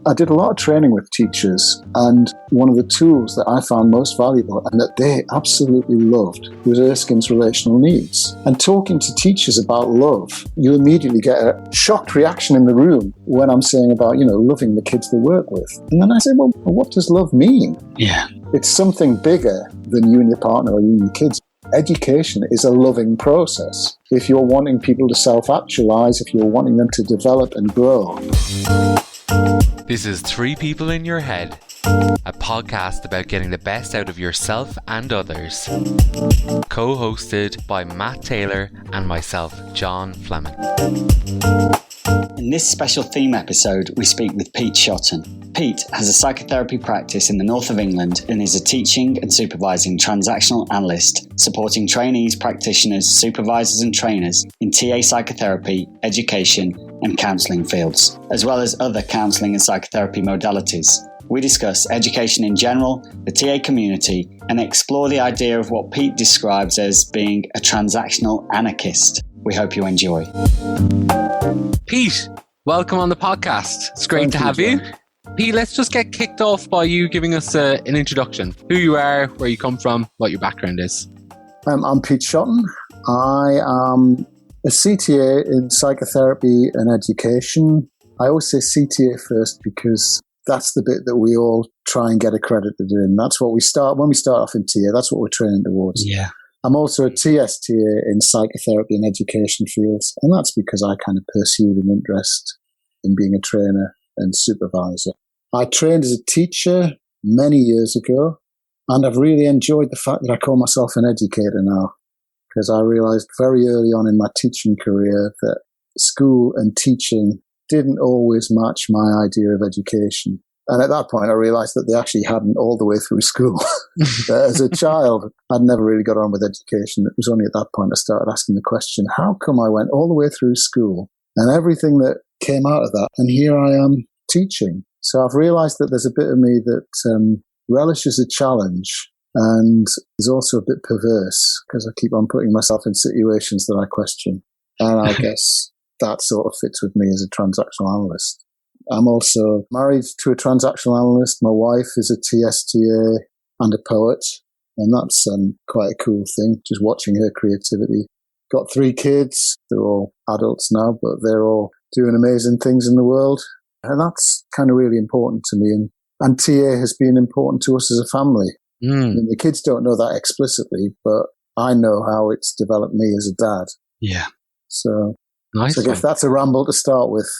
I did a lot of training with teachers, and one of the tools that I found most valuable and that they absolutely loved was Erskine's relational needs. And talking to teachers about love, you immediately get a shocked reaction in the room when I'm saying about, loving the kids they work with. And then I say, well, what does love mean? Yeah. It's something bigger than you and your partner or you and your kids. Education is a loving process. If you're wanting people to self-actualize, if you're wanting them to develop and grow. This is Three People in Your Head, a podcast about getting the best out of yourself and others. Co-hosted by Matt Taylor and myself, John Fleming. In this special theme episode, we speak with Pete Shotton. Pete has a psychotherapy practice in the north of England and is a teaching and supervising transactional analyst, supporting trainees, practitioners, supervisors and trainers in TA Psychotherapy, education and counselling fields, as well as other counselling and psychotherapy modalities. We discuss education in general, the TA community, and explore the idea of what Pete describes as being a transactional anarchist. We hope you enjoy. Pete, welcome on the podcast. It's great to have you. Pete, let's just get kicked off by you giving us an introduction. Who you are, where you come from, what your background is. I'm Pete Shotton. I am a CTA in psychotherapy and education. I always say CTA first because that's the bit that we all try and get accredited in. That's what we start, when we start off in TA, that's what we're training towards. Yeah. I'm also a TSTA in psychotherapy and education fields, and that's because I kind of pursued an interest in being a trainer and supervisor. I trained as a teacher many years ago, and I've really enjoyed the fact that I call myself an educator now, because I realized very early on in my teaching career that school and teaching didn't always match my idea of education. And at that point, I realized that they actually hadn't all the way through school. As a child, I'd never really got on with education. It was only at that point I started asking the question, how come I went all the way through school and everything that came out of that, and here I am teaching? So I've realized that there's a bit of me that relishes a challenge and is also a bit perverse because I keep on putting myself in situations that I question. And I guess that sort of fits with me as a transactional analyst. I'm also married to a transactional analyst. My wife is a TSTA and a poet, and that's quite a cool thing, just watching her creativity. Got 3 kids. They're all adults now, but they're all doing amazing things in the world. And that's kind of really important to me. And TA has been important to us as a family. I mean, the kids don't know that explicitly, but I know how it's developed me as a dad. Yeah. So, Nice. I guess that's a ramble to start with.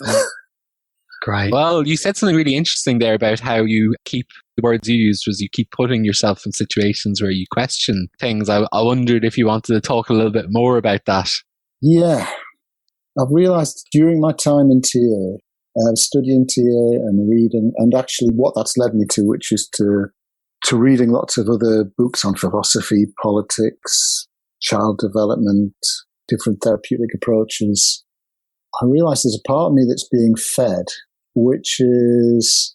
Great. Well, you said something really interesting there about how you keep, the words you used was you keep putting yourself in situations where you question things. I wondered if you wanted to talk a little bit more about that. Yeah. I've realized during my time in TA, studying TA and reading, and actually what that's led me to, which is to reading lots of other books on philosophy, politics, child development, different therapeutic approaches. I realize there's a part of me that's being fed, which is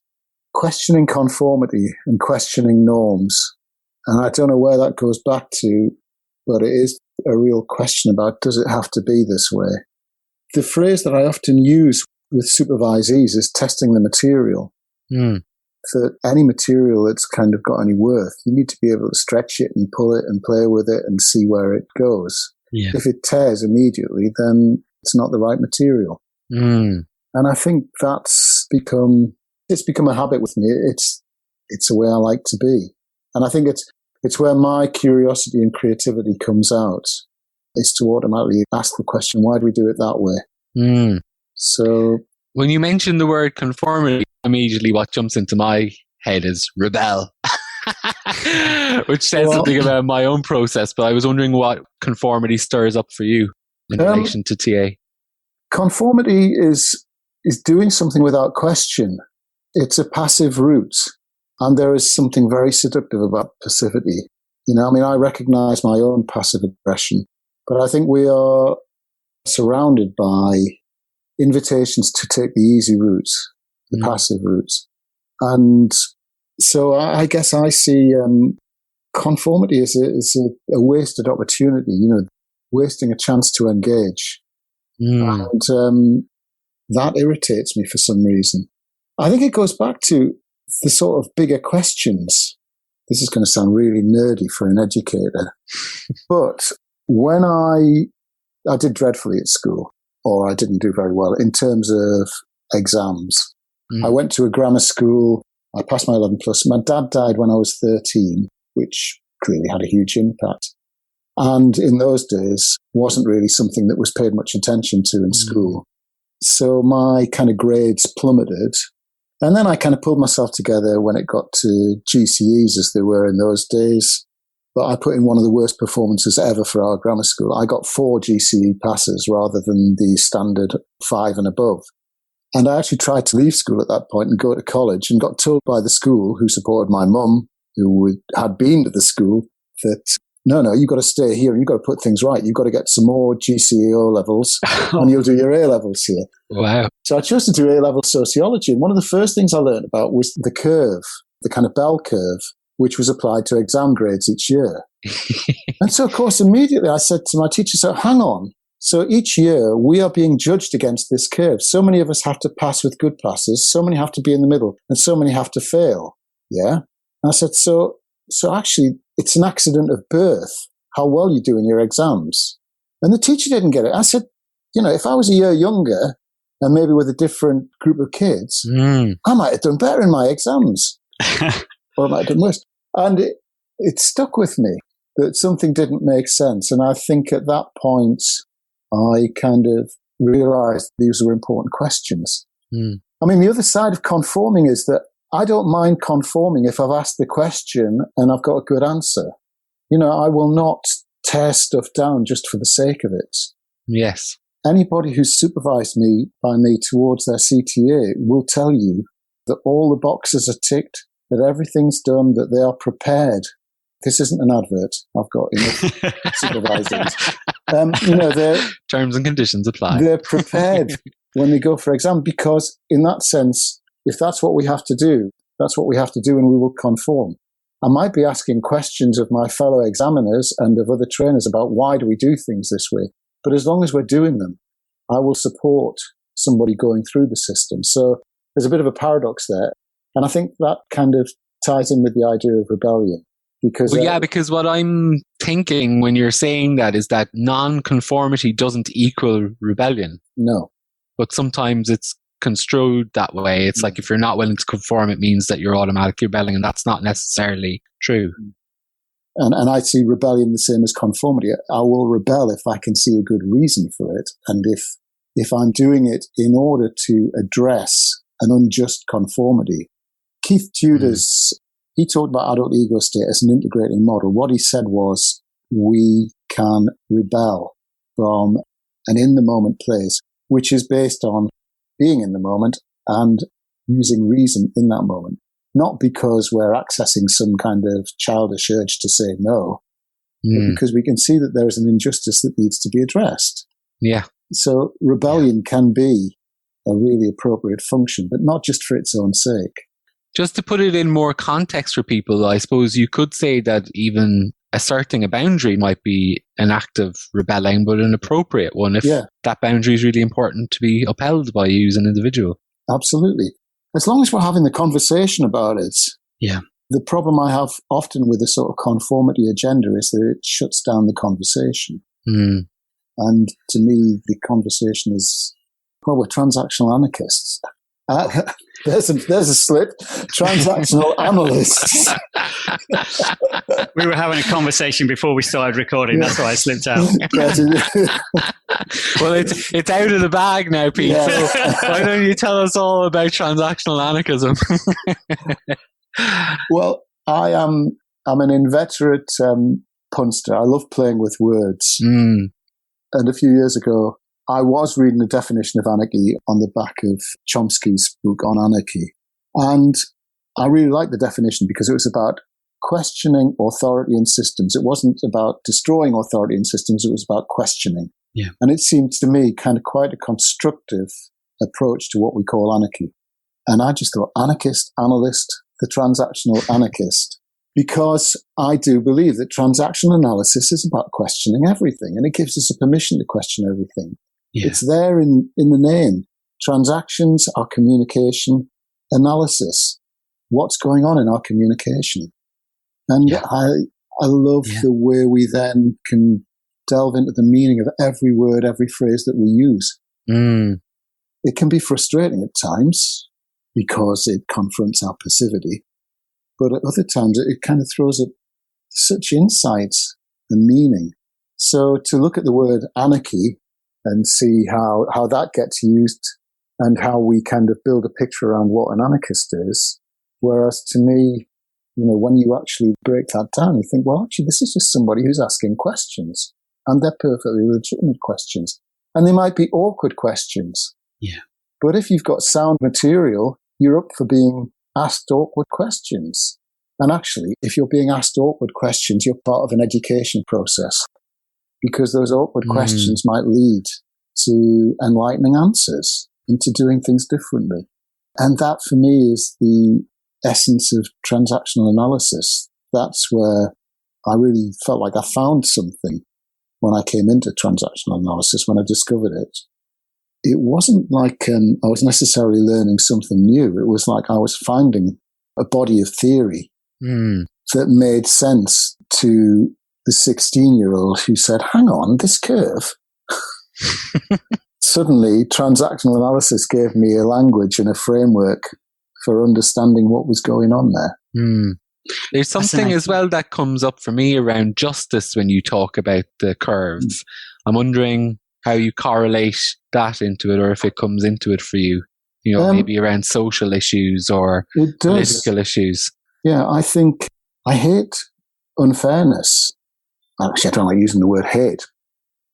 questioning conformity and questioning norms. And I don't know where that goes back to, but it is a real question about, does it have to be this way? The phrase that I often use with supervisees is testing the material. For any material that's kind of got any worth, you need to be able to stretch it and pull it and play with it and see where it goes. Yeah. If it tears immediately, then it's not the right material. And I think it's become a habit with me. It's a way I like to be. And I think it's where my curiosity and creativity comes out, is to automatically ask the question, why do we do it that way? So When you mention the word conformity, immediately what jumps into my head is rebel, which says something about my own process. But I was wondering what conformity stirs up for you in relation to TA. Conformity is doing something without question. It's a passive route. And there is something very seductive about passivity. I recognize my own passive aggression, but I think we are surrounded by invitations to take the easy route, the passive route. And so I guess I see conformity as a wasted opportunity, wasting a chance to engage. And that irritates me for some reason. I think it goes back to the sort of bigger questions. This is going to sound really nerdy for an educator, but when I did dreadfully at school, or I didn't do very well in terms of exams. I went to a grammar school. I passed my 11 plus. My dad died when I was 13, which clearly had a huge impact. And in those days, wasn't really something that was paid much attention to in school. So my kind of grades plummeted. And then I kind of pulled myself together when it got to GCEs, as they were in those days. But I put in one of the worst performances ever for our grammar school. I got 4 GCE passes rather than the standard 5 and above. And I actually tried to leave school at that point and go to college, and got told by the school, who supported my mum, who had been to the school, that no, you've got to stay here and you've got to put things right. You've got to get some more GCE O-levels and you'll do your A-levels here. Wow. So I chose to do A-level sociology. And one of the first things I learned about was the curve, the kind of bell curve, which was applied to exam grades each year. And so, of course, immediately I said to my teacher, so hang on. So each year we are being judged against this curve. So many of us have to pass with good passes. So many have to be in the middle and so many have to fail. Yeah. And I said, so actually it's an accident of birth, how well you do in your exams. And the teacher didn't get it. I said, if I was a year younger and maybe with a different group of kids, I might have done better in my exams or I might have done worse. And it stuck with me that something didn't make sense. And I think at that point, I kind of realized these were important questions. I mean, the other side of conforming is that I don't mind conforming if I've asked the question and I've got a good answer. I will not tear stuff down just for the sake of it. Yes. Anybody who's supervised by me towards their CTA will tell you that all the boxes are ticked, that everything's done, that they are prepared. This isn't an advert. I've got enough supervisors. Terms and conditions apply. They're prepared when they go for exam, because in that sense, if that's what we have to do, that's what we have to do, and we will conform. I might be asking questions of my fellow examiners and of other trainers about why do we do things this way, but as long as we're doing them, I will support somebody going through the system. So there's a bit of a paradox there, and I think that kind of ties in with the idea of rebellion. Because what I'm thinking when you're saying that is that non-conformity doesn't equal rebellion. No. But sometimes it's construed that way. It's like if you're not willing to conform, it means that you're automatically rebelling, and that's not necessarily true. And I see rebellion the same as conformity. I will rebel if I can see a good reason for it, and if I'm doing it in order to address an unjust conformity. Keith Tudor's he talked about adult ego state as an integrating model. What he said was, we can rebel from an in-the-moment place, which is based on being in the moment and using reason in that moment. Not because we're accessing some kind of childish urge to say no, but because we can see that there is an injustice that needs to be addressed. Yeah. So rebellion can be a really appropriate function, but not just for its own sake. Just to put it in more context for people, I suppose you could say that even asserting a boundary might be an act of rebelling, but an appropriate one if that boundary is really important to be upheld by you as an individual. Absolutely. As long as we're having the conversation about it. Yeah. The problem I have often with the sort of conformity agenda is that it shuts down the conversation. And to me, the conversation is, we're transactional anarchists. There's a slip. Transactional Analysts. We were having a conversation before we started recording. That's why I slipped out. Well, it's out of the bag now, Pete. Yeah. So why don't you tell us all about transactional anarchism? Well, I'm an inveterate punster. I love playing with words. And a few years ago, I was reading the definition of anarchy on the back of Chomsky's book on anarchy. And I really liked the definition because it was about questioning authority in systems. It wasn't about destroying authority in systems. It was about questioning. Yeah. And it seemed to me kind of quite a constructive approach to what we call anarchy. And I just thought, anarchist, analyst, the transactional anarchist, because I do believe that transactional analysis is about questioning everything, and it gives us a permission to question everything. Yeah. It's there in the name. Transactions are communication. analysis. What's going on in our communication? And I love the way we then can delve into the meaning of every word, every phrase that we use. It can be frustrating at times because it confronts our passivity. But at other times, it kind of throws up such insights and meaning. So to look at the word anarchy and see how that gets used and how we kind of build a picture around what an anarchist is. Whereas to me, when you actually break that down, you think, well, actually, this is just somebody who's asking questions, and they're perfectly legitimate questions. And they might be awkward questions. Yeah. But if you've got sound material, you're up for being asked awkward questions. And actually, if you're being asked awkward questions, you're part of an education process, because those awkward questions might lead to enlightening answers and to doing things differently. And that, for me, is the essence of transactional analysis. That's where I really felt like I found something when I came into transactional analysis, when I discovered it. It wasn't like I was necessarily learning something new. It was like I was finding a body of theory that made sense to the 16-year-old who said, hang on, this curve. Suddenly, transactional analysis gave me a language and a framework for understanding what was going on there. There's something as well that comes up for me around justice when you talk about the curves. I'm wondering how you correlate that into it, or if it comes into it for you, maybe around social issues or political issues. Yeah, I think I hate unfairness. Actually, I don't like using the word hate.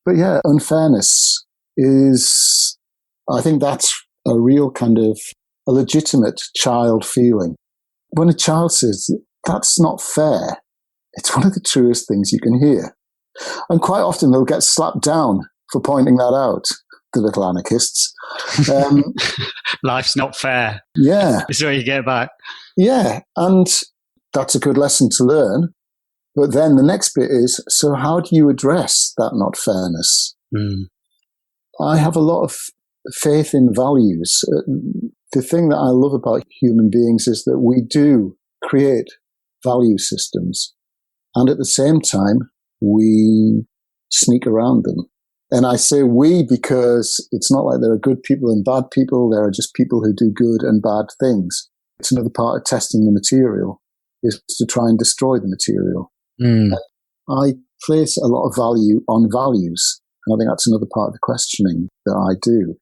But yeah, unfairness is, I think that's a real kind of a legitimate child feeling. When a child says, that's not fair, it's one of the truest things you can hear. And quite often they'll get slapped down for pointing that out, the little anarchists. Life's not fair. Yeah. This is what you get back. Yeah, and that's a good lesson to learn. But then the next bit is, so how do you address that not fairness? I have a lot of faith in values. The thing that I love about human beings is that we do create value systems. And at the same time, we sneak around them. And I say we because it's not like there are good people and bad people. There are just people who do good and bad things. It's another part of testing the material, is to try and destroy the material. I place a lot of value on values. And I think that's another part of the questioning that I do.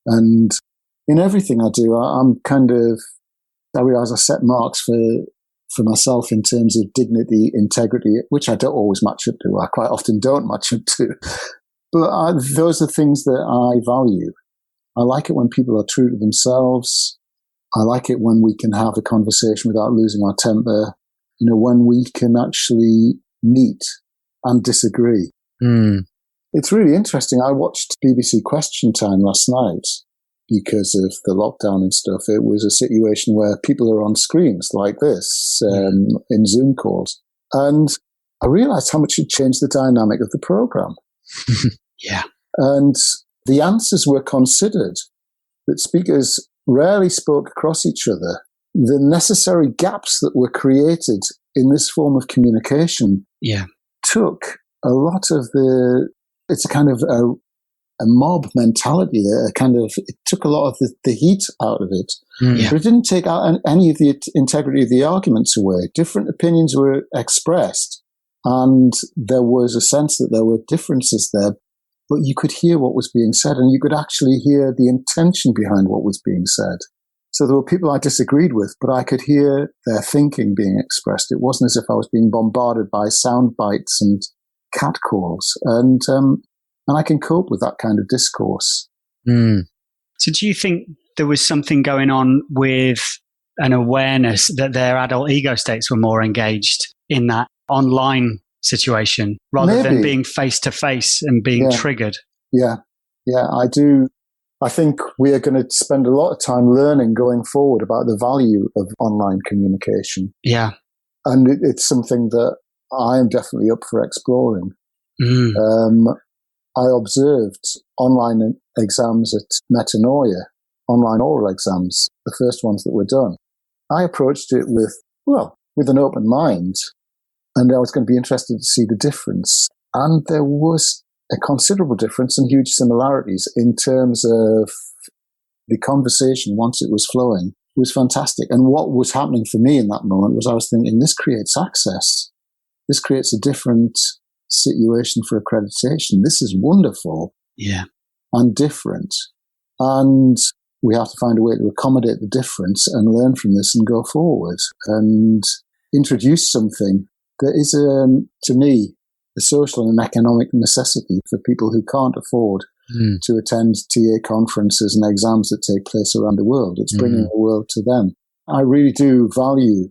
And in everything I do, I realize I set marks for myself in terms of dignity, integrity, which I don't always match up to. I quite often don't match up to. But those are things that I value. I like it when people are true to themselves. I like it when we can have a conversation without losing our temper. When we can actually meet and disagree. It's really interesting. I watched BBC Question Time last night because of the lockdown and stuff. It was a situation where people are on screens like this in Zoom calls. And I realized how much it changed the dynamic of the program. Yeah. And the answers were considered, that speakers rarely spoke across each other. The necessary gaps that were created in this form of communication took a lot of it's a kind of a mob mentality, it took a lot of the heat out of it. But it didn't take out any of the integrity of the arguments away. Different opinions were expressed, and there was a sense that there were differences there, but you could hear what was being said, and you could actually hear the intention behind what was being said. So there were people I disagreed with, but I could hear their thinking being expressed. It wasn't as if I was being bombarded by sound bites and catcalls. And I can cope with that kind of discourse. So do you think there was something going on with an awareness that their adult ego states were more engaged in that online situation rather than being face-to-face and being triggered? Yeah, I do. I think we are going to spend a lot of time learning going forward about the value of online communication. Yeah. And it's something that I am definitely up for exploring. I observed online exams at Metanoia online oral exams, the first ones that were done. I approached it with an open mind, and I was going to be interested to see the difference. And there was a considerable difference and huge similarities in terms of the conversation once it was flowing. It was fantastic. And what was happening for me in that moment was I was thinking, this creates access. This creates a different situation for accreditation. This is wonderful. Yeah. And different. And we have to find a way to accommodate the difference and learn from this and go forward and introduce something that is, to me, a social and economic necessity for people who can't afford to attend TA conferences and exams that take place around the world. It's bringing the world to them. I really do value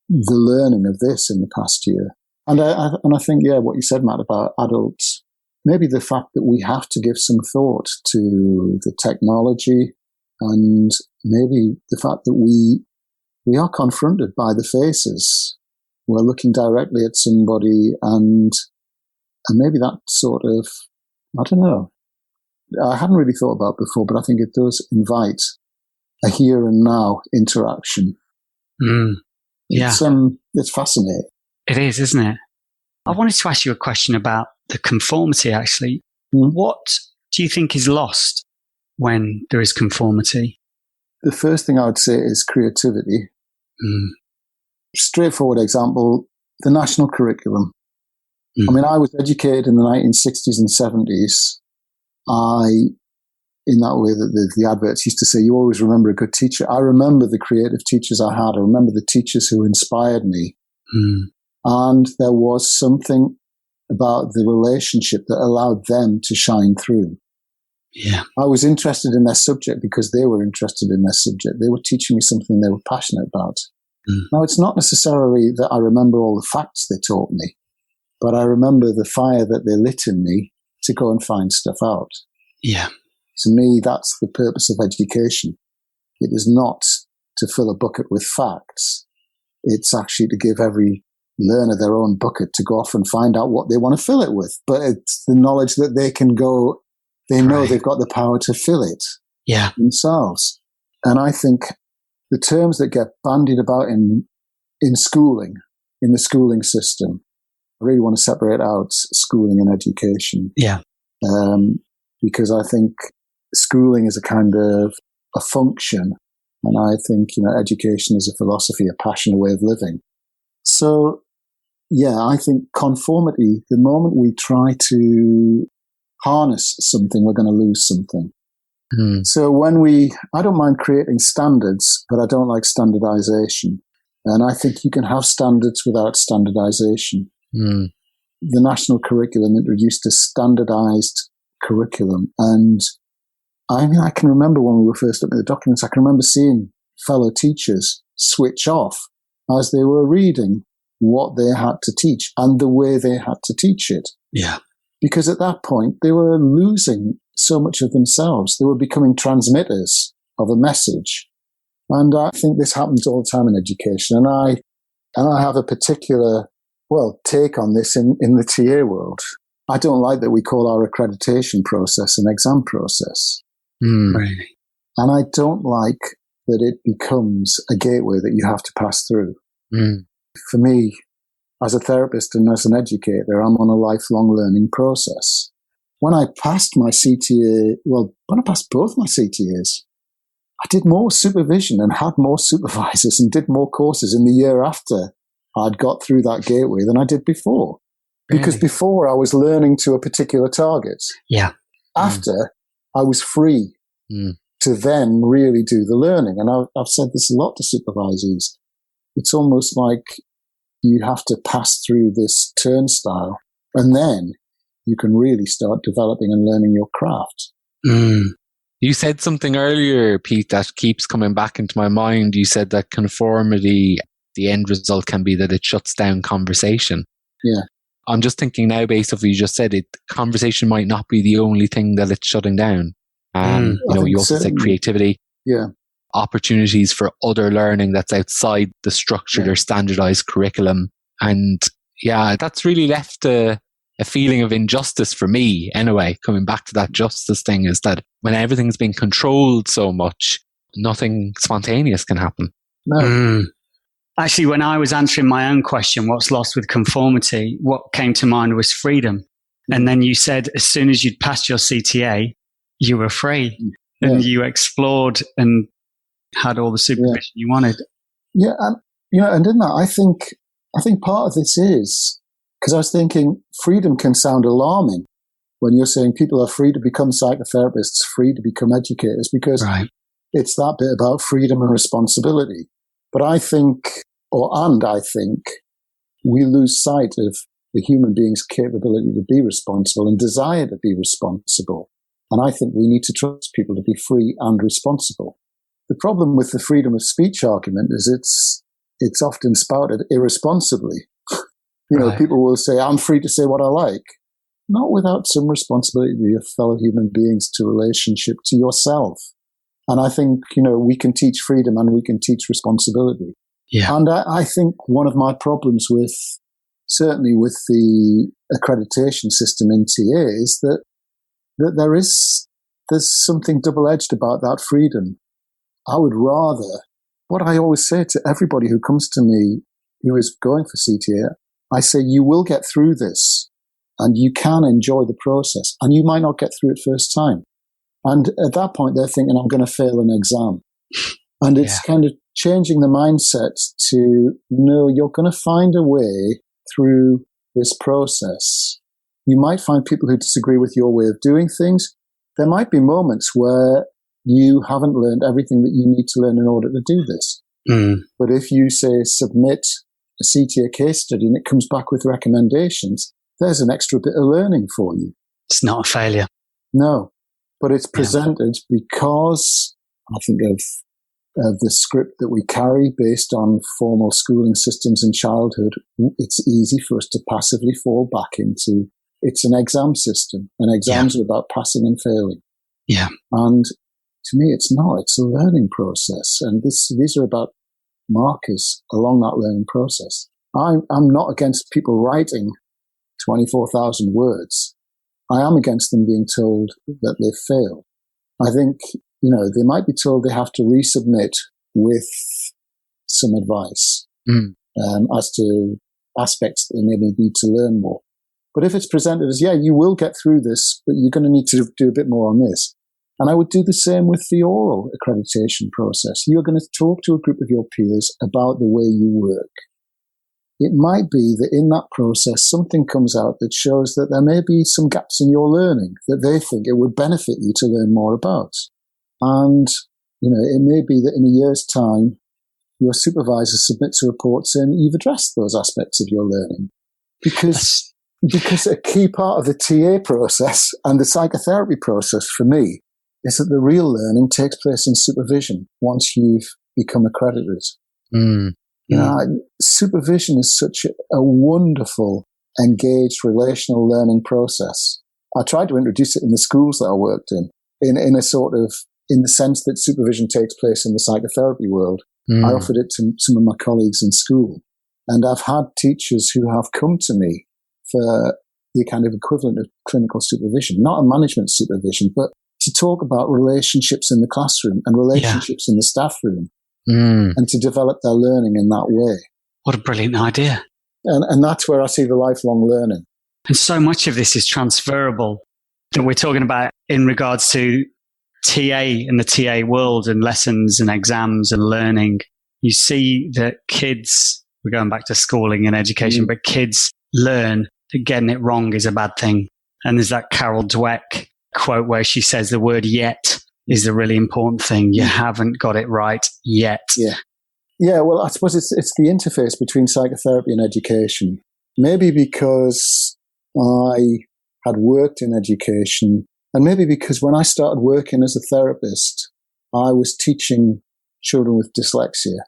the learning of this in the past year. And I think, what you said, Matt, about adults, maybe the fact that we have to give some thought to the technology, and maybe the fact that we are confronted by the faces. We're looking directly at somebody, and maybe that sort of, I don't know, I hadn't really thought about before, but I think it does invite a here and now interaction. Yeah. It's fascinating. It is, isn't it? I wanted to ask you a question about the conformity, actually. What do you think is lost when there is conformity? The first thing I would say is creativity. Straightforward example, the national curriculum. I mean, I was educated in the 1960s and 70s. In that way that the adverts used to say, you always remember a good teacher. I remember the creative teachers I had. I remember the teachers who inspired me. And there was something about the relationship that allowed them to shine through. Yeah. I was interested in their subject because they were interested in their subject. They were teaching me something they were passionate about. Now, it's not necessarily that I remember all the facts they taught me, but I remember the fire that they lit in me to go and find stuff out. Yeah. To me, that's the purpose of education. It is not to fill a bucket with facts. It's actually to give every learner their own bucket to go off and find out what they want to fill it with. But it's the knowledge that they can go, they know they've got the power to fill it themselves. And I think the terms that get bandied about in schooling, in the schooling system, I really want to separate out schooling and education. Yeah. Because I think schooling is a kind of a function. And I think, education is a philosophy, a passion, a way of living. So, I think conformity, the moment we try to harness something, we're going to lose something. So I don't mind creating standards, but I don't like standardization. And I think you can have standards without standardization. The national curriculum introduced a standardized curriculum. And I mean, I can remember when we were first looking at the documents, I can remember seeing fellow teachers switch off as they were reading what they had to teach and the way they had to teach it. Yeah. Because at that point, they were losing so much of themselves. They were becoming transmitters of a message. And I think this happens all the time in education. And I have a particular, take on this in the TA world. I don't like that we call our accreditation process an exam process. Really? And I don't like that it becomes a gateway that you have to pass through. For me, as a therapist and as an educator, I'm on a lifelong learning process. When I passed my CTA, when I passed both my CTAs, I did more supervision and had more supervisors and did more courses in the year after I'd got through that gateway than I did before. Really? Because before I was learning to a particular target. Yeah. After, I was free to then really do the learning. And I've said this a lot to supervisees. It's almost like you have to pass through this turnstile and then you can really start developing and learning your craft. You said something earlier, Pete, that keeps coming back into my mind. You said that conformity, the end result can be that it shuts down conversation. Yeah. I'm just thinking now, based on what you just said, conversation might not be the only thing that it's shutting down. You also said creativity. Yeah. Opportunities for other learning that's outside the structured or standardized curriculum. And that's really left a a feeling of injustice for me anyway, coming back to that justice thing, is that when everything's been controlled so much, nothing spontaneous can happen. No. Actually, when I was answering my own question, what's lost with conformity, what came to mind was freedom. And then you said as soon as you'd passed your CTA, you were free and you explored and had all the supervision you wanted. Yeah, and in that, I think part of this is, because I was thinking freedom can sound alarming when you're saying people are free to become psychotherapists, free to become educators, because it's that bit about freedom and responsibility. But I think we lose sight of the human being's capability to be responsible and desire to be responsible. And I think we need to trust people to be free and responsible. The problem with the freedom of speech argument is it's often spouted irresponsibly. People will say, I'm free to say what I like. Not without some responsibility to your fellow human beings, to relationship, to yourself. And I think, we can teach freedom and we can teach responsibility. Yeah. And I think one of my problems certainly with the accreditation system in TA is that there's something double-edged about that freedom. I would rather, what I always say to everybody who comes to me who is going for CTA, I say, you will get through this and you can enjoy the process, and you might not get through it first time. And at that point, they're thinking, I'm going to fail an exam. And it's kind of changing the mindset to, no, you're going to find a way through this process. You might find people who disagree with your way of doing things. There might be moments where you haven't learned everything that you need to learn in order to do this. But if you say submit a CTA case study and it comes back with recommendations, there's an extra bit of learning for you. It's not a failure. No, but it's presented because I think of the script that we carry based on formal schooling systems in childhood. It's easy for us to passively fall back into, it's an exam system, and exams are about passing and failing. Yeah. And to me, it's not. It's a learning process. And these are about markers along that learning process. I'm not against people writing 24,000 words. I am against them being told that they've failed. I think, they might be told they have to resubmit with some advice as to aspects that they may need to learn more. But if it's presented as, you will get through this, but you're going to need to do a bit more on this. And I would do the same with the oral accreditation process. You're going to talk to a group of your peers about the way you work. It might be that in that process, something comes out that shows that there may be some gaps in your learning that they think it would benefit you to learn more about. And, it may be that in a year's time, your supervisor submits a report saying you've addressed those aspects of your learning. Because a key part of the TA process and the psychotherapy process for me is that the real learning takes place in supervision once you've become accredited. Supervision is such a wonderful, engaged, relational learning process. I tried to introduce it in the schools that I worked in a sort of, in the sense that supervision takes place in the psychotherapy world. I offered it to some of my colleagues in school. And I've had teachers who have come to me for the kind of equivalent of clinical supervision, not a management supervision, but to talk about relationships in the classroom and relationships in the staff room, and to develop their learning in that way. What a brilliant idea. And that's where I see the lifelong learning. And so much of this is transferable that we're talking about in regards to TA and the TA world and lessons and exams and learning. You see that kids, we're going back to schooling and education, but kids learn that getting it wrong is a bad thing. And there's that Carol Dweck quote where she says the word yet is the really important thing. You haven't got it right yet. Yeah, well, I suppose it's the interface between psychotherapy and education. Maybe because I had worked in education, and maybe because when I started working as a therapist, I was teaching children with dyslexia.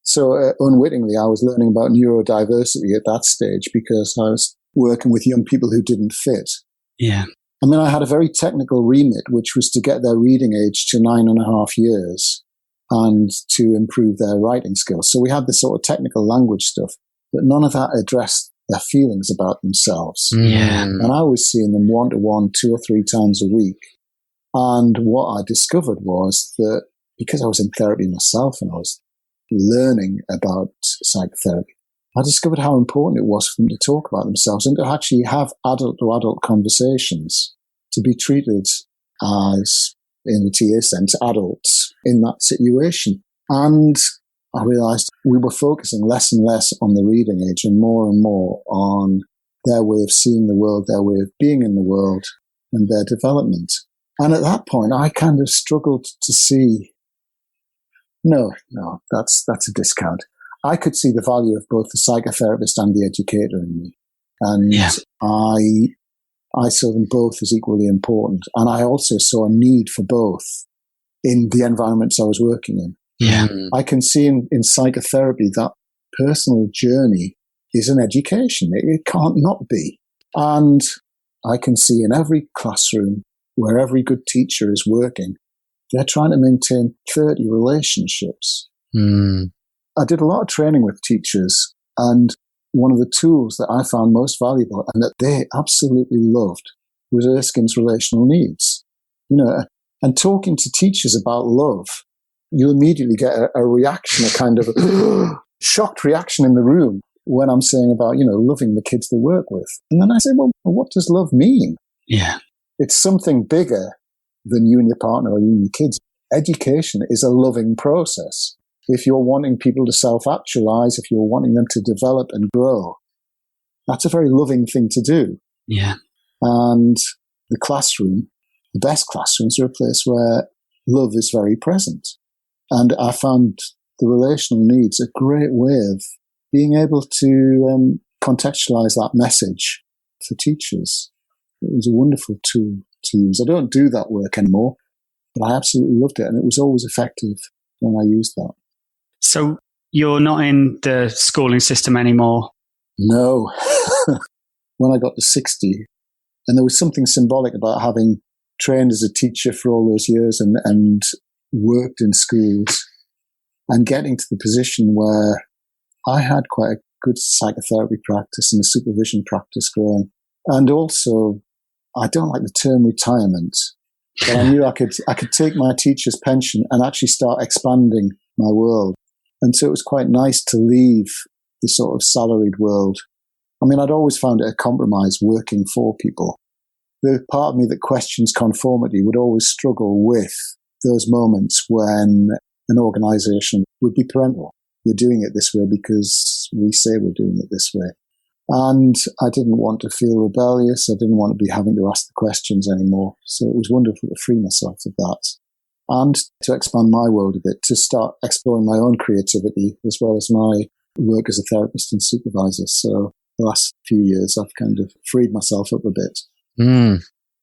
So unwittingly, I was learning about neurodiversity at that stage because I was working with young people who didn't fit. Yeah. I mean, I had a very technical remit, which was to get their reading age to 9.5 years and to improve their writing skills. So we had this sort of technical language stuff, but none of that addressed their feelings about themselves. Yeah. And I was seeing them one-to-one 2 or 3 times a week. And what I discovered was that because I was in therapy myself and I was learning about psychotherapy, I discovered how important it was for them to talk about themselves and to actually have adult-to-adult conversations, to be treated as, in the TA sense, adults in that situation. And I realized we were focusing less and less on the reading age and more on their way of seeing the world, their way of being in the world, and their development. And at that point, I kind of struggled to see, no, that's a discount. I could see the value of both the psychotherapist and the educator in me. And I saw them both as equally important. And I also saw a need for both in the environments I was working in. Yeah. I can see in psychotherapy that personal journey is an education. It can't not be. And I can see in every classroom where every good teacher is working, they're trying to maintain 30 relationships. I did a lot of training with teachers, and one of the tools that I found most valuable and that they absolutely loved was Erskine's relational needs. And talking to teachers about love, you immediately get a reaction, a kind of a shocked reaction in the room when I'm saying about, loving the kids they work with. And then I say, well, what does love mean? Yeah. It's something bigger than you and your partner or you and your kids. Education is a loving process. If you're wanting people to self-actualize, if you're wanting them to develop and grow, that's a very loving thing to do. Yeah. And the classroom, the best classrooms are a place where love is very present. And I found the relational needs a great way of being able to contextualize that message for teachers. It was a wonderful tool to use. I don't do that work anymore, but I absolutely loved it. And it was always effective when I used that. So you're not in the schooling system anymore? No. When I got to 60, and there was something symbolic about having trained as a teacher for all those years and worked in schools and getting to the position where I had quite a good psychotherapy practice and a supervision practice growing. And also, I don't like the term retirement, but I knew I could take my teacher's pension and actually start expanding my world. And so it was quite nice to leave the sort of salaried world. I mean, I'd always found it a compromise working for people. The part of me that questions conformity would always struggle with those moments when an organization would be parental. We're doing it this way because we say we're doing it this way. And I didn't want to feel rebellious. I didn't want to be having to ask the questions anymore. So it was wonderful to free myself of that and to expand my world a bit, to start exploring my own creativity as well as my work as a therapist and supervisor. So the last few years, I've kind of freed myself up a bit.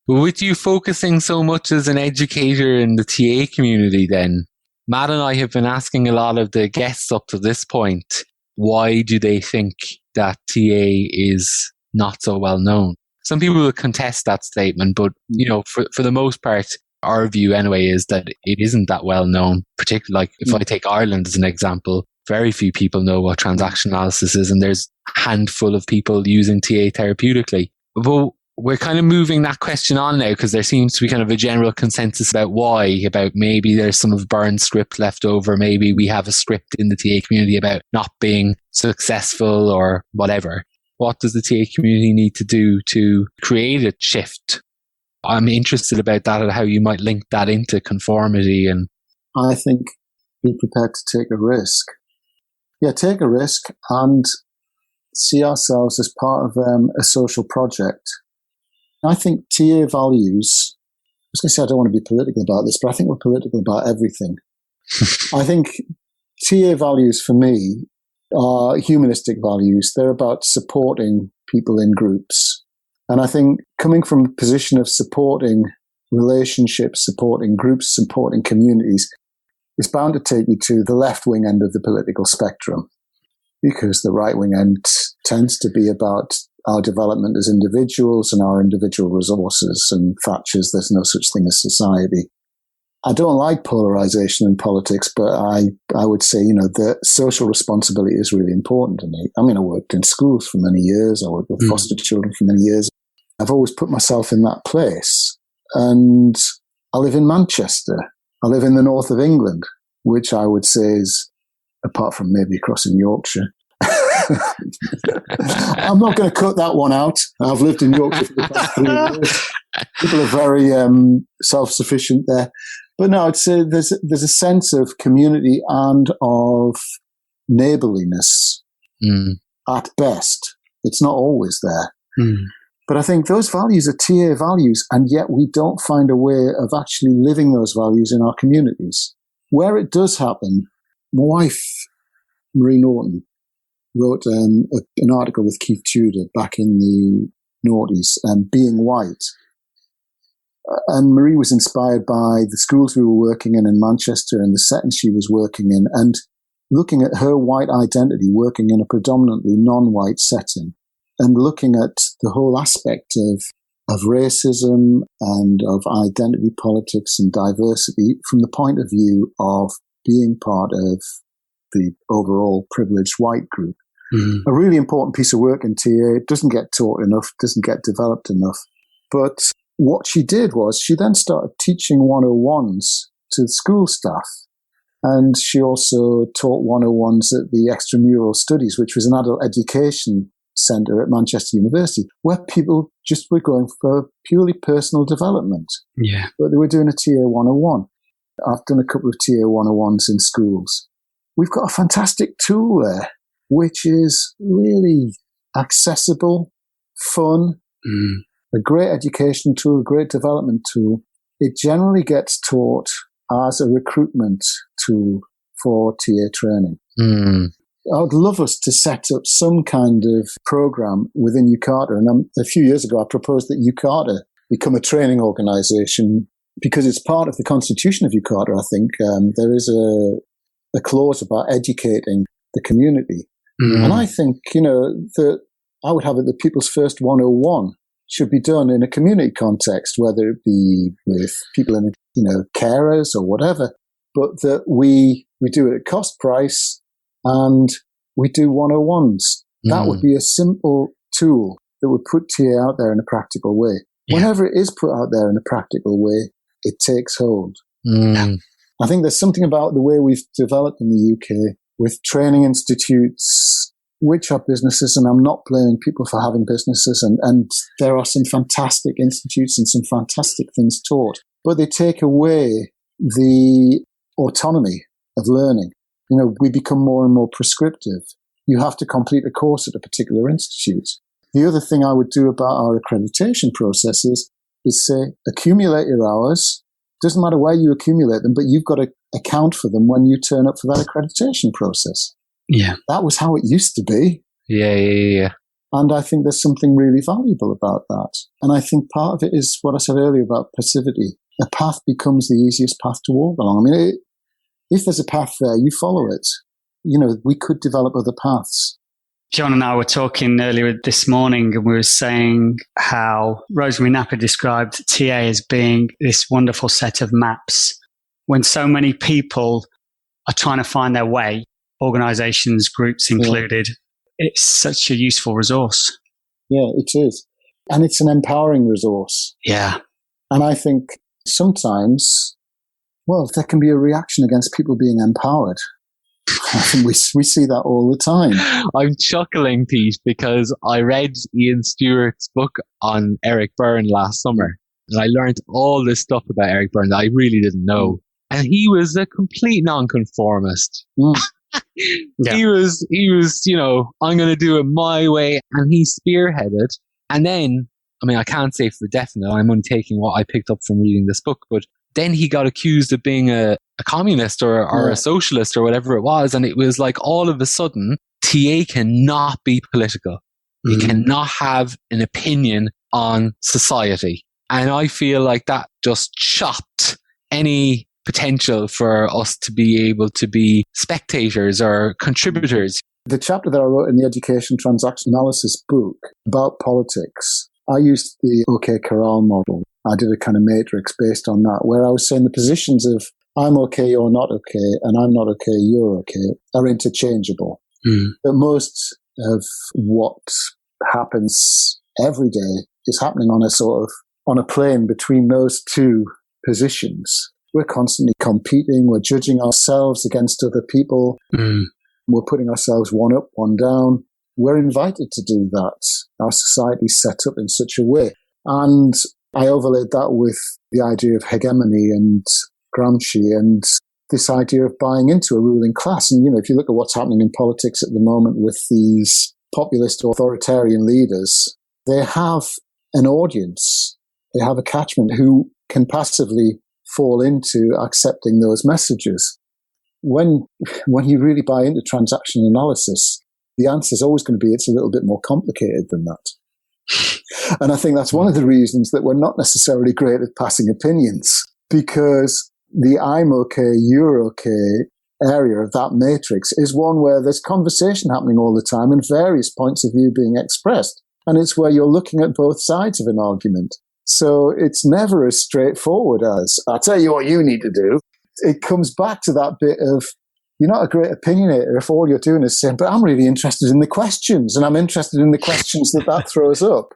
With you focusing so much as an educator in the TA community then, Matt and I have been asking a lot of the guests up to this point, why do they think that TA is not so well known? Some people will contest that statement, but for the most part, our view anyway is that it isn't that well known. Particularly, like if I take Ireland as an example, very few people know what transactional analysis is, and there's a handful of people using TA therapeutically. But we're kind of moving that question on now because there seems to be kind of a general consensus about why, about maybe there's some of Byrne's script left over, maybe we have a script in the TA community about not being successful or whatever. What does the TA community need to do to create a shift? I'm interested about that and how you might link that into conformity. And I think be prepared to take a risk. Yeah, take a risk and see ourselves as part of a social project. I think TA values, I was going to say I don't want to be political about this, but I think we're political about everything. I think TA values for me are humanistic values. They're about supporting people in groups. And I think coming from a position of supporting relationships, supporting groups, supporting communities, is bound to take you to the left-wing end of the political spectrum, because the right-wing end tends to be about our development as individuals and our individual resources, and Thatcher's "there's no such thing as society." I don't like polarization in politics, but I would say, the social responsibility is really important to me. I mean, I worked in schools for many years. I worked with foster children for many years. I've always put myself in that place. And I live in Manchester. I live in the north of England, which I would say is, apart from maybe across in Yorkshire. I'm not going to cut that one out. I've lived in Yorkshire for the past 3 years. People are very self-sufficient there. But no, I'd say there's a sense of community and of neighborliness at best. It's not always there. But I think those values are TA values, and yet we don't find a way of actually living those values in our communities. Where it does happen, my wife, Marie Norton, wrote an article with Keith Tudor back in the noughties, Being White. And Marie was inspired by the schools we were working in Manchester and the settings she was working in, and looking at her white identity working in a predominantly non-white setting, and looking at the whole aspect of racism and of identity politics and diversity from the point of view of being part of the overall privileged white group. A really important piece of work in TA. It doesn't get taught enough, doesn't get developed enough. But what she did was she then started teaching 101s to the school staff. And she also taught 101s at the Extramural Studies, which was an adult education centre at Manchester University, where people just were going for purely personal development. Yeah. But they were doing a TA 101. I've done a couple of TA 101s in schools. We've got a fantastic tool there, which is really accessible, fun, a great education tool, a great development tool. It generally gets taught as a recruitment tool for TA training. I would love us to set up some kind of program within UCARTA. And a few years ago, I proposed that UCARTA become a training organisation because it's part of the constitution of UCARTA, I think. There is a clause about educating the community. And I think, that I would have it that People's First 101 should be done in a community context, whether it be with people in, carers or whatever, but that we do it at cost price and we do 101s. That would be a simple tool that would put TA out there in a practical way. Yeah. Whenever it is put out there in a practical way, it takes hold. I think there's something about the way we've developed in the UK with training institutes, which are businesses, and I'm not blaming people for having businesses, and there are some fantastic institutes and some fantastic things taught, but they take away the autonomy of learning. We become more and more prescriptive. You have to complete a course at a particular institute. The other thing I would do about our accreditation processes is say, accumulate your hours. Doesn't matter where you accumulate them, but you've got to account for them when you turn up for that accreditation process. Yeah. That was how it used to be. Yeah. And I think there's something really valuable about that. And I think part of it is what I said earlier about passivity. A path becomes the easiest path to walk along. I mean, if there's a path there, you follow it. We could develop other paths. John and I were talking earlier this morning, and we were saying how Rosemary Napper described TA as being this wonderful set of maps. When so many people are trying to find their way, organizations, groups included, it's such a useful resource. Yeah, it is. And it's an empowering resource. Yeah. And I think sometimes, there can be a reaction against people being empowered. I think we see that all the time. I'm chuckling, Pete, because I read Ian Stewart's book on Eric Byrne last summer, and I learned all this stuff about Eric Byrne that I really didn't know. And he was a complete nonconformist. Yeah. He was, I'm going to do it my way, and he spearheaded. And then, I can't say for definite, I'm only taking what I picked up from reading this book, but then he got accused of being a communist or a socialist or whatever it was. And it was like all of a sudden, TA cannot be political. It cannot have an opinion on society. And I feel like that just chopped any potential for us to be able to be spectators or contributors. The chapter that I wrote in the Education Transactional Analysis book about politics, I used the OK Corral model. I did a kind of matrix based on that, where I was saying the positions of I'm okay, you're not okay, and I'm not okay, you're okay, are interchangeable. But most of what happens every day is happening on a sort of, on a plane between those two positions. We're constantly competing, we're judging ourselves against other people, we're putting ourselves one up, one down. We're invited to do that. Our society's set up in such a way. And I overlaid that with the idea of hegemony and Gramsci and this idea of buying into a ruling class. And, you know, if you look at what's happening in politics at the moment with these populist authoritarian leaders, they have an audience, they have a catchment who can passively fall into accepting those messages. When you really buy into transactional analysis, the answer is always going to be it's a little bit more complicated than that. And I think that's one of the reasons that we're not necessarily great at passing opinions, because the I'm okay, you're okay area of that matrix is one where there's conversation happening all the time and various points of view being expressed. And it's where you're looking at both sides of an argument. So it's never as straightforward as, I'll tell you what you need to do. It comes back to that bit of, you're not a great opinionator if all you're doing is saying, but I'm really interested in the questions, and I'm interested in the questions that throws up.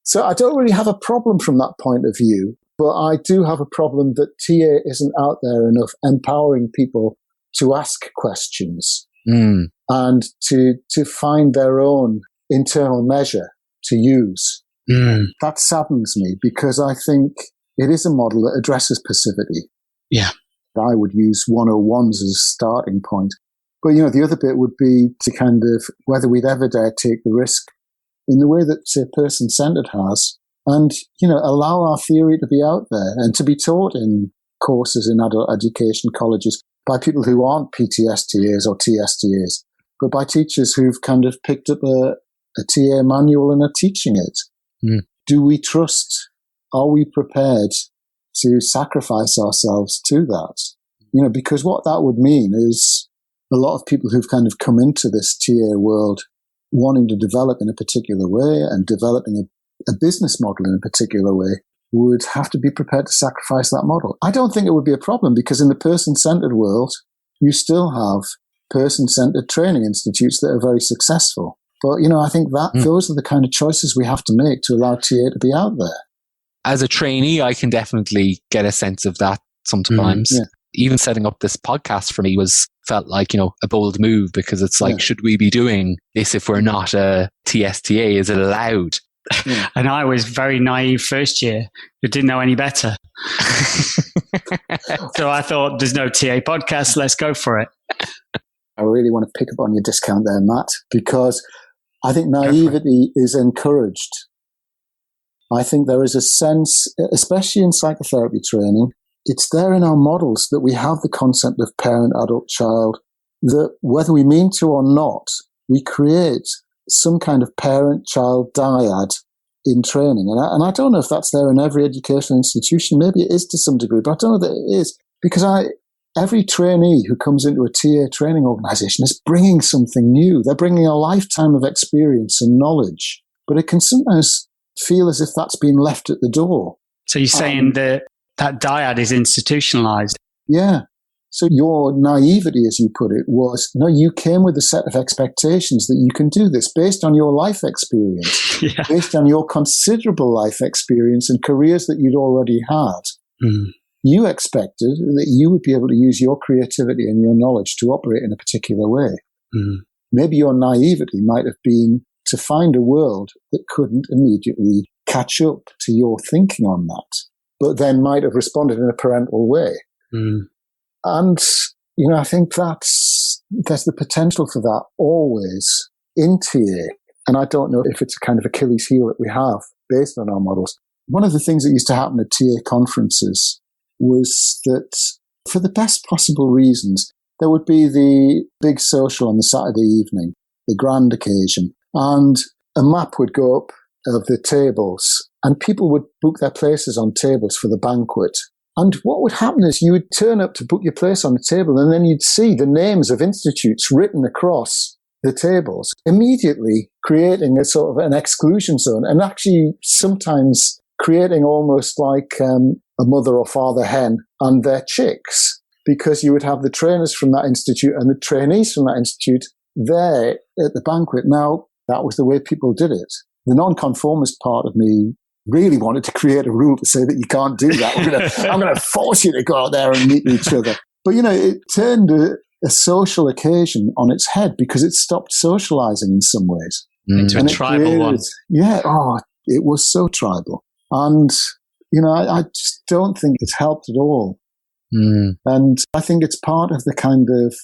So I don't really have a problem from that point of view, but I do have a problem that TA isn't out there enough empowering people to ask questions and to find their own internal measure to use. That saddens me, because I think it is a model that addresses passivity. Yeah. I would use 101s as a starting point. But, you know, the other bit would be to kind of whether we'd ever dare take the risk in the way that, say, person-centered has, and, you know, allow our theory to be out there and to be taught in courses in adult education colleges by people who aren't PTSTAs or TSTAs, but by teachers who've kind of picked up a TA manual and are teaching it. Do we trust? Are we prepared to sacrifice ourselves to that? You know, because what that would mean is a lot of people who've kind of come into this TA world wanting to develop in a particular way and developing a business model in a particular way would have to be prepared to sacrifice that model. I don't think it would be a problem, because in the person-centered world, you still have person-centered training institutes that are very successful. But, you know, I think that those are the kind of choices we have to make to allow TA to be out there. As a trainee, I can definitely get a sense of that sometimes. Yeah. Even setting up this podcast for me felt like, you know, a bold move, because it's like, should we be doing this if we're not a TSTA? Is it allowed? Yeah. And I was very naive first year who didn't know any better. So I thought, there's no TA podcast, let's go for it. I really want to pick up on your discount there, Matt, because I think naivety is encouraged. I think there is a sense, especially in psychotherapy training, it's there in our models that we have the concept of parent, adult, child, that whether we mean to or not, we create some kind of parent-child dyad in training. And I don't know if that's there in every educational institution. Maybe it is to some degree, but I don't know that it is. Because every trainee who comes into a TA training organization is bringing something new. They're bringing a lifetime of experience and knowledge. But it can sometimes feel as if that's been left at the door. So you're saying that dyad is institutionalized? Yeah. So your naivety, as you put it, was, no, you came with a set of expectations that you can do this based on your life experience, based on your considerable life experience and careers that you'd already had. You expected that you would be able to use your creativity and your knowledge to operate in a particular way. Maybe your naivety might have been to find a world that couldn't immediately catch up to your thinking on that, but then might have responded in a parental way. And, you know, I think there's the potential for that always in TA. And I don't know if it's a kind of Achilles heel that we have based on our models. One of the things that used to happen at TA conferences was that for the best possible reasons, there would be the big social on the Saturday evening, the grand occasion, and a map would go up of the tables and people would book their places on tables for the banquet. And what would happen is you would turn up to book your place on the table and then you'd see the names of institutes written across the tables, immediately creating a sort of an exclusion zone, and actually sometimes creating almost like a mother or father hen and their chicks, because you would have the trainers from that institute and the trainees from that institute there at the banquet. Now, that was the way people did it. The nonconformist part of me really wanted to create a rule to say that you can't do that. I'm going to force you to go out there and meet each other. But, it turned a social occasion on its head because it stopped socializing in some ways. Into a tribal one. Yeah. Oh, it was so tribal. And, I just don't think it's helped at all. And I think it's part of the kind of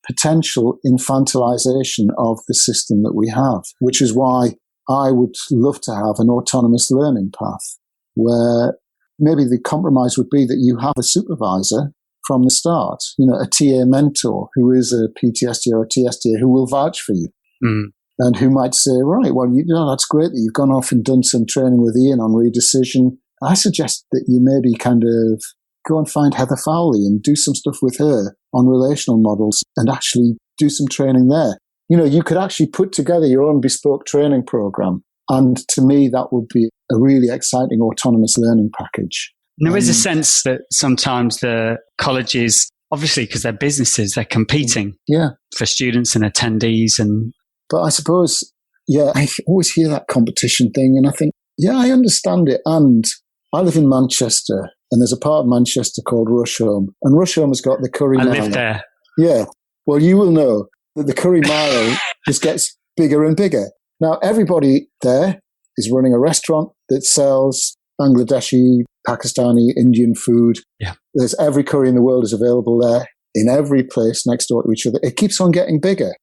potential infantilization of the system that we have, which is why I would love to have an autonomous learning path where maybe the compromise would be that you have a supervisor from the start, a TA mentor who is a PTSD or a TSD who will vouch for you and who might say, right, well, that's great that you've gone off and done some training with Ian on redecision. I suggest that you maybe kind of go and find Heather Fowley and do some stuff with her on relational models and actually do some training there. You could actually put together your own bespoke training program. And to me, that would be a really exciting autonomous learning package. And there is a sense that sometimes the colleges, obviously because they're businesses, they're competing for students and attendees. But I suppose, I always hear that competition thing. And I think, I understand it. And I live in Manchester. And there's a part of Manchester called Rusholme. And Rusholme has got the Curry Mile. I live there. Yeah. Well, you will know that the Curry Mile just gets bigger and bigger. Now, everybody there is running a restaurant that sells Bangladeshi, Pakistani, Indian food. Yeah. There's every curry in the world is available there in every place next door to each other. It keeps on getting bigger.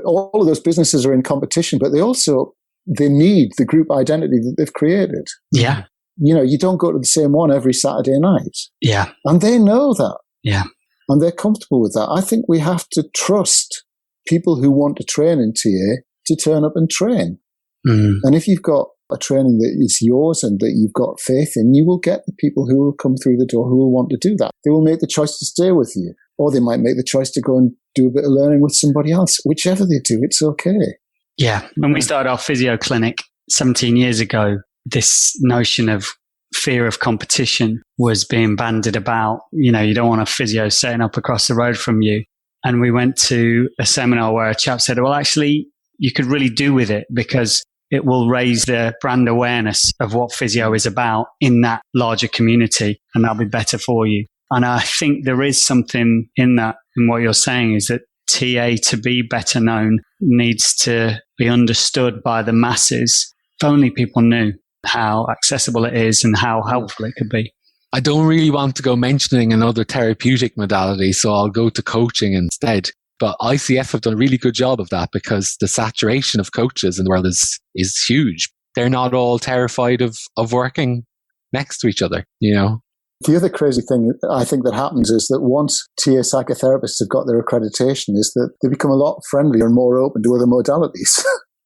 All of those businesses are in competition, but they need the group identity that they've created. Yeah. You don't go to the same one every Saturday night. Yeah. And they know that. Yeah. And they're comfortable with that. I think we have to trust people who want to train in TA to turn up and train. And if you've got a training that is yours and that you've got faith in, you will get the people who will come through the door who will want to do that. They will make the choice to stay with you, or they might make the choice to go and do a bit of learning with somebody else. Whichever they do, it's okay. Yeah. When we started our physio clinic 17 years ago, this notion of fear of competition was being bandied about. You don't want a physio setting up across the road from you. And we went to a seminar where a chap said, well, actually, you could really do with it because it will raise the brand awareness of what physio is about in that larger community, and that'll be better for you. And I think there is something in that, in what you're saying, is that TA, to be better known, needs to be understood by the masses. If only people knew how accessible it is and how helpful it could be. I don't really want to go mentioning another therapeutic modality, so I'll go to coaching instead. But ICF have done a really good job of that because the saturation of coaches in the world is huge. They're not all terrified of working next to each other, The other crazy thing I think that happens is that once TA psychotherapists have got their accreditation is that they become a lot friendlier and more open to other modalities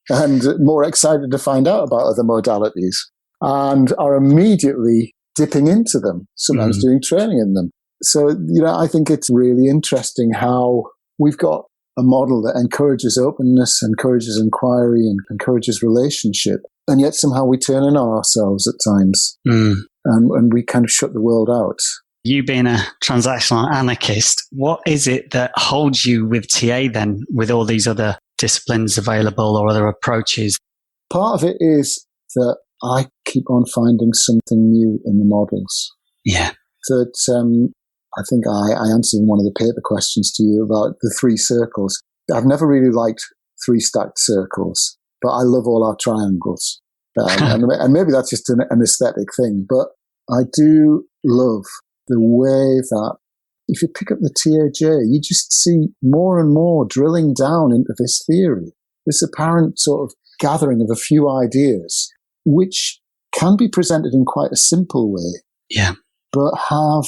and more excited to find out about other modalities and are immediately dipping into them, sometimes doing training in them. So, I think it's really interesting how we've got a model that encourages openness, encourages inquiry, and encourages relationship. And yet somehow we turn in on ourselves at times and we kind of shut the world out. You being a transactional anarchist, what is it that holds you with TA then, with all these other disciplines available or other approaches? Part of it is that I keep on finding something new in the models. Yeah. That I think I answered in one of the paper questions to you about the 3 circles. I've never really liked 3 stacked circles, but I love all our triangles. And maybe that's just an aesthetic thing, but I do love the way that if you pick up the TAJ, you just see more and more drilling down into this theory, this apparent sort of gathering of a few ideas, which can be presented in quite a simple way, but have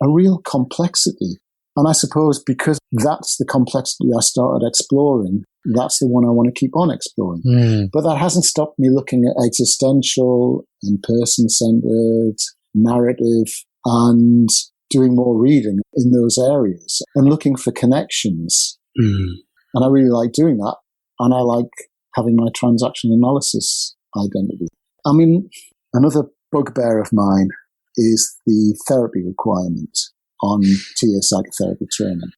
a real complexity. And I suppose because that's the complexity I started exploring, that's the one I want to keep on exploring. But that hasn't stopped me looking at existential and person-centered narrative and doing more reading in those areas and looking for connections. And I really like doing that. and I like having my transactional analysis identity. I mean, another bugbear of mine is the therapy requirement on TA psychotherapy training,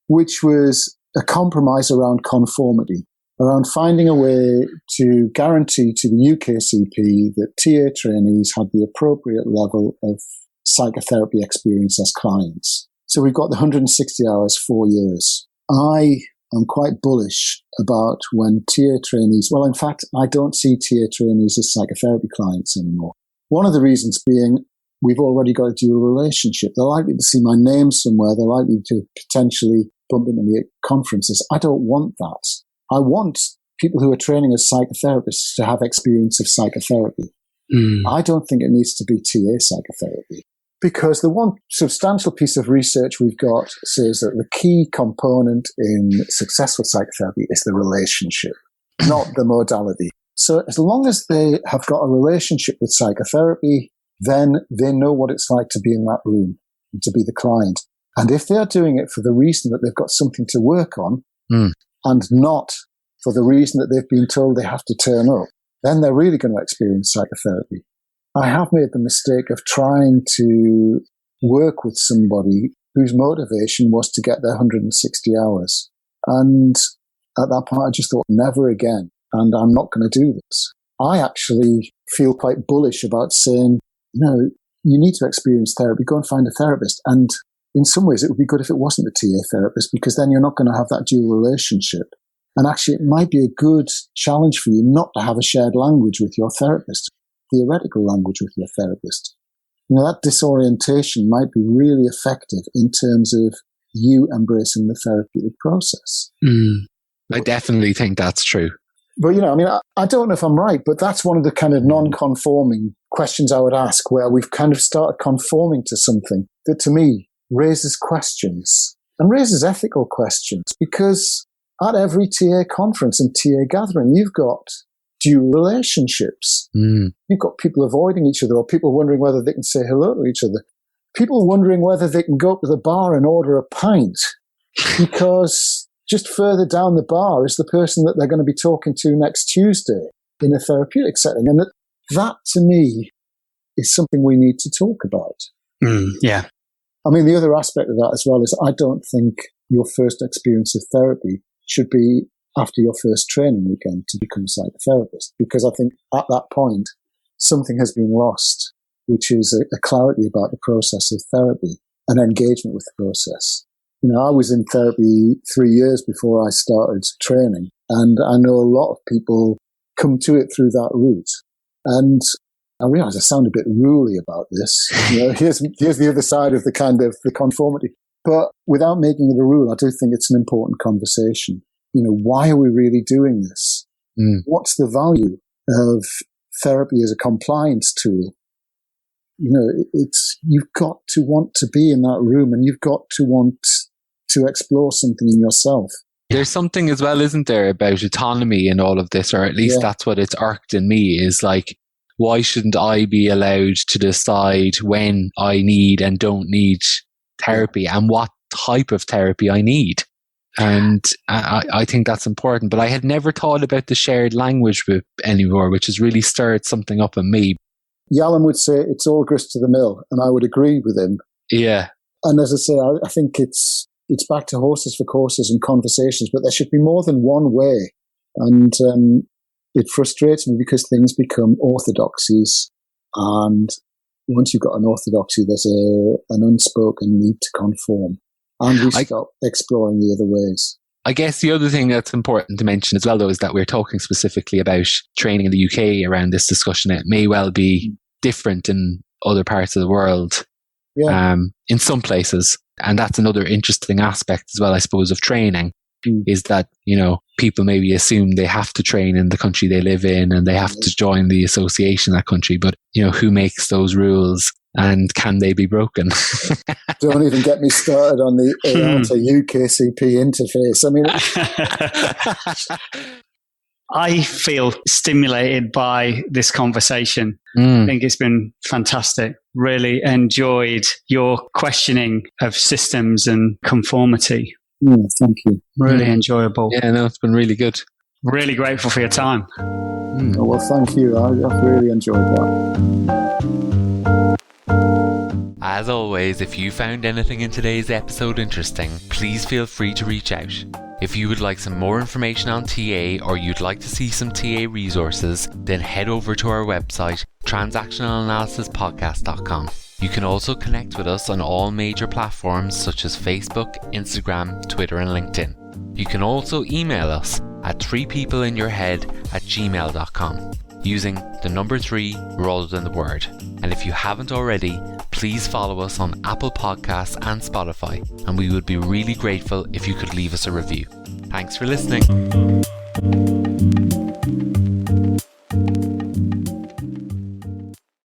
which was a compromise around conformity, around finding a way to guarantee to the UKCP that TA trainees had the appropriate level of psychotherapy experience as clients. So we've got the 160 hours, 4 years. I am quite bullish about when TA trainees, well, in fact, I don't see TA trainees as psychotherapy clients anymore. One of the reasons being we've already got a dual relationship. They're likely to see my name somewhere. They're likely to potentially bump into me at conferences. I don't want that. I want people who are training as psychotherapists to have experience of psychotherapy. I don't think it needs to be TA psychotherapy, because the one substantial piece of research we've got says that the key component in successful psychotherapy is the relationship, not the modality. So as long as they have got a relationship with psychotherapy, then they know what it's like to be in that room and to be the client. And if they're doing it for the reason that they've got something to work on and not for the reason that they've been told they have to turn up, then they're really going to experience psychotherapy. I have made the mistake of trying to work with somebody whose motivation was to get their 160 hours. And at that point, I just thought, never again. And I'm not going to do this. I actually feel quite bullish about saying, you need to experience therapy. Go and find a therapist. And in some ways, it would be good if it wasn't a TA therapist, because then you're not going to have that dual relationship. And actually, it might be a good challenge for you not to have a shared language with your therapist, theoretical language with your therapist. That disorientation might be really effective in terms of you embracing the therapeutic process. I definitely think that's true. But, I don't know if I'm right, but that's one of the kind of non-conforming questions I would ask, where we've kind of started conforming to something that, to me, raises questions and raises ethical questions, because at every TA conference and TA gathering, you've got dual relationships. You've got people avoiding each other, or people wondering whether they can say hello to each other. People wondering whether they can go up to the bar and order a pint because just further down the bar is the person that they're going to be talking to next Tuesday in a therapeutic setting. And that to me is something we need to talk about. Yeah. I mean, the other aspect of that as well is I don't think your first experience of therapy should be after your first training weekend to become a psychotherapist, because I think at that point, something has been lost, which is a clarity about the process of therapy and engagement with the process. I was in therapy 3 years before I started training, and I know a lot of people come to it through that route. And I realize I sound a bit ruly about this. Here's the other side of the conformity. But without making it a rule, I do think it's an important conversation. Why are we really doing this? What's the value of therapy as a compliance tool? You've got to want to be in that room, and you've got to want to explore something in yourself. There's something as well, isn't there, about autonomy in all of this, or at least that's what it's irked in me, is like, why shouldn't I be allowed to decide when I need and don't need therapy and what type of therapy I need? And I think that's important. But I had never thought about the shared language anymore, which has really stirred something up in me. Yalom would say it's all grist to the mill, and I would agree with him. Yeah. And as I say, I think it's back to horses for courses and conversations, but there should be more than one way. And it frustrates me because things become orthodoxies, and once you've got an orthodoxy, there's an unspoken need to conform, and we stop exploring the other ways. I guess the other thing that's important to mention as well, though, is that we're talking specifically about training in the UK around this discussion. It may well be different in other parts of the world, in some places. And that's another interesting aspect as well, I suppose, of training, is that, people maybe assume they have to train in the country they live in and they have to join the association in that country. But, who makes those rules and can they be broken? Don't even get me started on the IATA UKCP interface. I mean, I feel stimulated by this conversation. I think it's been fantastic. Really enjoyed your questioning of systems and conformity. Thank you. Really enjoyable. Yeah, no, it's been really good. Really grateful for your time. Oh, well, thank you. I've really enjoyed that. As always, if you found anything in today's episode interesting, please feel free to reach out. If you would like some more information on TA or you'd like to see some TA resources, then head over to our website, transactionalanalysispodcast.com. You can also connect with us on all major platforms such as Facebook, Instagram, Twitter and LinkedIn. You can also email us at 3peopleinyourhead@gmail.com using the number 3 rather than the word. And if you haven't already, please follow us on Apple Podcasts and Spotify, and we would be really grateful if you could leave us a review. Thanks for listening.